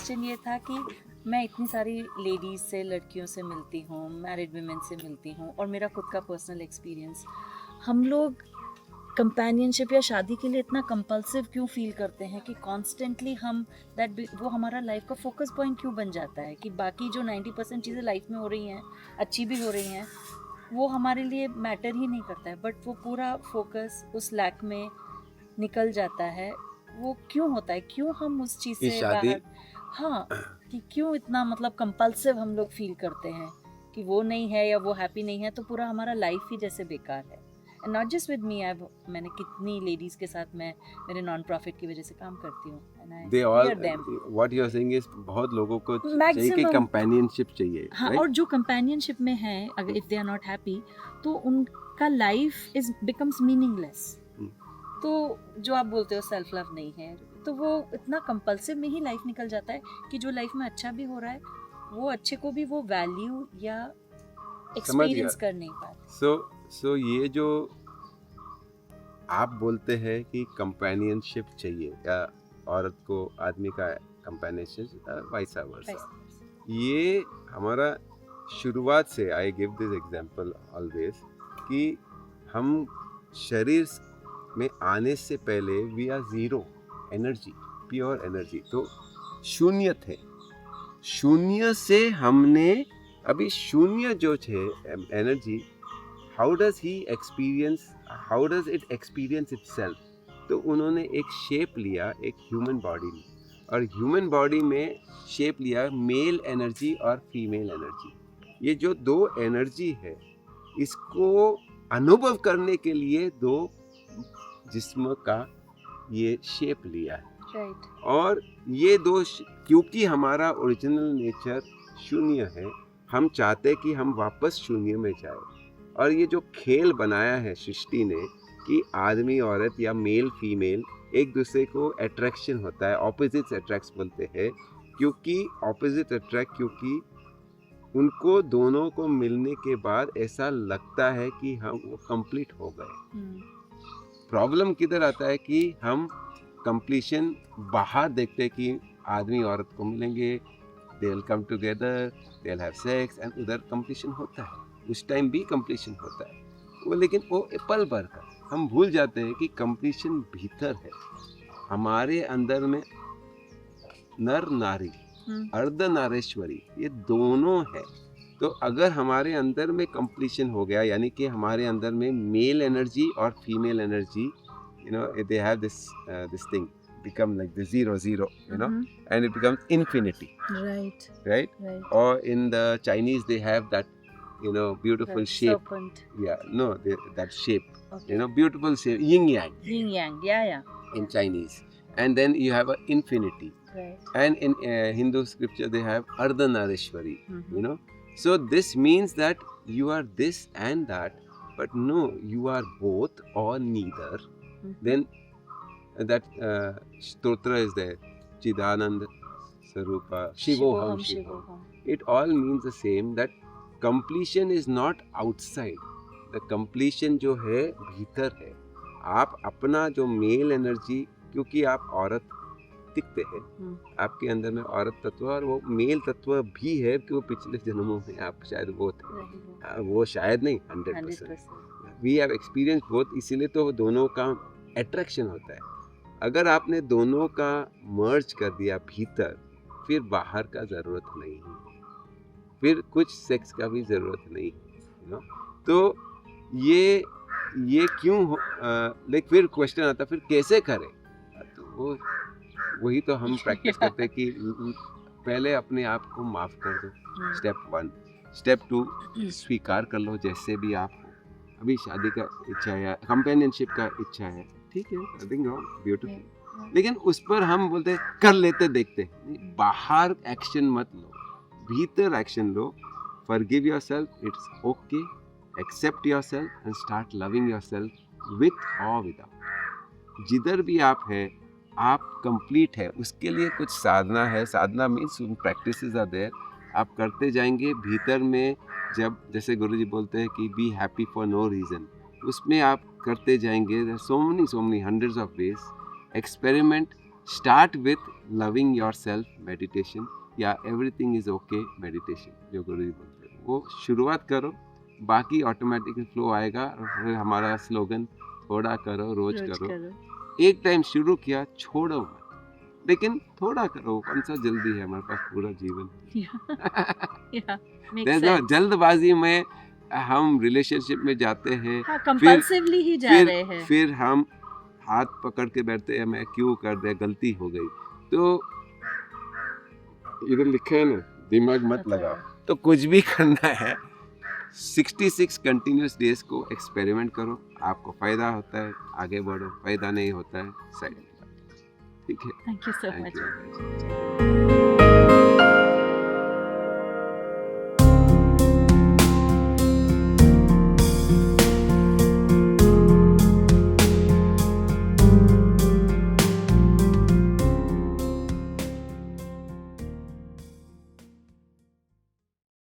Question ये था कि मैं इतनी सारी लेडीज से, लड़कियों से मिलती हूँ, मैरिड वुमेन से मिलती हूँ, और मेरा खुद का पर्सनल एक्सपीरियंस, हम लोग कंपेनियनशिप या शादी के लिए इतना कंपल्सिव क्यों फील करते हैं कि कॉन्स्टेंटली हम वो हमारा लाइफ का फोकस पॉइंट क्यों बन जाता है कि बाकी जो 90% चीज़ें लाइफ में हो रही हैं, अच्छी भी हो रही हैं, वो हमारे लिए मैटर ही नहीं करता है, बट वो पूरा फोकस उस लैक में निकल जाता है। वो क्यों होता है, क्यों हम उस चीज़ ये से शादी बाहर, हाँ, कि क्यों इतना मतलब कंपल्सिव हम लोग फील करते हैं कि वो नहीं है या वो हैप्पी नहीं है तो पूरा हमारा लाइफ ही जैसे बेकार है। And not just with me, मैंने कितनी लेडीज के साथ मैं मेरे नॉन प्रॉफिट की वजह से काम करती हूँ, and I they all hear them what you are saying is बहुत लोगों को चाहिए कि मैक्सिमम। कंपेनियनशिप चाहिए, हाँ, राइट? और जो कंपेनियनशिप में है, अगर if they are not happy तो उनका लाइफ इज बिकम्स मीनिंगलेस। तो जो आप बोलते हो सेल्फ लव नहीं है, तो वो इतना कंपल्सिव में ही लाइफ निकल जाता है कि जो लाइफ में अच्छा भी हो रहा है वो अच्छे को भी वो वैल्यू या एक्सपीरियंस कर नहीं पाते। सो ये जो आप बोलते हैं कि कंपेनियनशिप चाहिए या औरत को आदमी का कंपेनियनशिप, वाइस वर्सा, ये हमारा शुरुआत से, I give this example always, कि हम शरीर में आने से पहले we are zero energy, pure energy, तो शून्य थे। शून्य से हमने अभी शून्य जो है energy, how does he experience, how does it experience itself? तो उन्होंने एक शेप लिया, एक ह्यूमन बॉडी में, और ह्यूमन बॉडी में शेप लिया मेल एनर्जी और फीमेल एनर्जी। ये जो दो एनर्जी है, इसको अनुभव करने के लिए दो जिस्म का ये शेप लिया है, राइट। और ये दो, क्योंकि हमारा ओरिजिनल नेचर शून्य है, हम चाहते कि हम वापस शून्य में जाए। और ये जो खेल बनाया है सृष्टि ने कि आदमी औरत या मेल फीमेल एक दूसरे को अट्रैक्शन होता है, ऑपोजिट्स अट्रैक्ट बोलते हैं, क्योंकि ऑपोजिट अट्रैक्ट, क्योंकि उनको दोनों को मिलने के बाद ऐसा लगता है कि हम वो कंप्लीट हो गए। प्रॉब्लम किधर आता है कि हम कंप्लीशन बाहर देखते हैं कि आदमी औरत को मिलेंगे, they will come together, they will have sex, and उधर कंप्लीशन होता है, उस टाइम भी कंप्लीशन होता है वो, लेकिन वो पल भर का। हम भूल जाते हैं कि कंप्लीशन भीतर है, हमारे अंदर में नर नारी, अर्धनारीश्वरी, ये दोनों है। तो अगर हमारे अंदर में कंप्लीशन हो गया, यानी कि हमारे अंदर में मेल एनर्जी और female energy, you know, they have this thing become like the 0 0, you know, and it becomes infinity, right? Or in the Chinese they have that, you know, beautiful shape, serpent. That shape, you know, beautiful shape, yin yang, Yeah, in Chinese. And then you have an infinity, right. And in Hindu scripture they have Ardhanarishwari, you know. So this means that you are this and that, but no, you are both or neither. Then that stotra is there, Chidanand Sarupa, Shivoham, Shivoham. It all means the same, that completion is not outside. The completion जो है भीतर है। आप अपना जो mail energy, क्योंकि आप औरत दिखते हैं, आपके अंदर में औरत तत्व और वो मेल तत्व भी है, कि वो पिछले जन्मों में आप शायद वो थे, वो शायद नहीं, 100% वी हैव एक्सपीरियंस बोथ, इसीलिए तो दोनों का अट्रैक्शन होता है। अगर आपने दोनों का मर्ज कर दिया भीतर, फिर बाहर का ज़रूरत नहीं है, फिर कुछ सेक्स का भी ज़रूरत नहीं है, you know? तो ये क्यों हो, लेकिन फिर क्वेश्चन आता, फिर कैसे करें? तो वही तो हम प्रैक्टिस करते हैं कि पहले अपने आप को माफ़ कर दो, स्टेप 1। स्टेप 2, स्वीकार कर लो जैसे भी आप हो। अभी शादी का इच्छा है, कंपेनियनशिप का इच्छा है, ठीक है, नथिंग रॉन्ग, ब्यूटीफुल, लेकिन उस पर हम बोलते कर लेते देखते, बाहर एक्शन मत लो, भीतर एक्शन लो। Forgive yourself, it's okay, accept yourself and start loving yourself with और विदाउट। जिधर भी आप है, आप कंप्लीट है, उसके लिए कुछ साधना है। साधना मीन्स प्रैक्टिसेस आर देयर, आप करते जाएंगे भीतर में। जब जैसे गुरुजी बोलते हैं कि be happy for no reason, उसमें आप करते जाएंगे। So many hundreds of ways, experiment start with loving yourself meditation या एवरीथिंग इज ओके मेडिटेशन, जो गुरु जी बोलते हैं वो शुरुआत करो, बाकी ऑटोमेटिकली फ्लो आएगा। और फिर हमारा स्लोगन थोड़ा करो रोज करो। एक टाइम शुरू किया छोड़ो मत, लेकिन थोड़ा करो, कौन सा जल्दी है, हमारे पास पूरा जीवन है। जल्दबाजी में हम रिलेशनशिप में जाते हैं, कंपल्सिवली ही जा रहे हैं, फिर हम हाथ पकड़ के बैठते हैं, मैं क्यों कर दिया, गलती हो गई। तो इधर लिखा है ना, दिमाग मत लगाओ। तो कुछ भी करना है 66 कंटिन्यूस डेज को एक्सपेरिमेंट करो, आपको फायदा होता है आगे बढ़ो, फायदा नहीं होता है साइड। ठीक है, thank you so Thank much. you.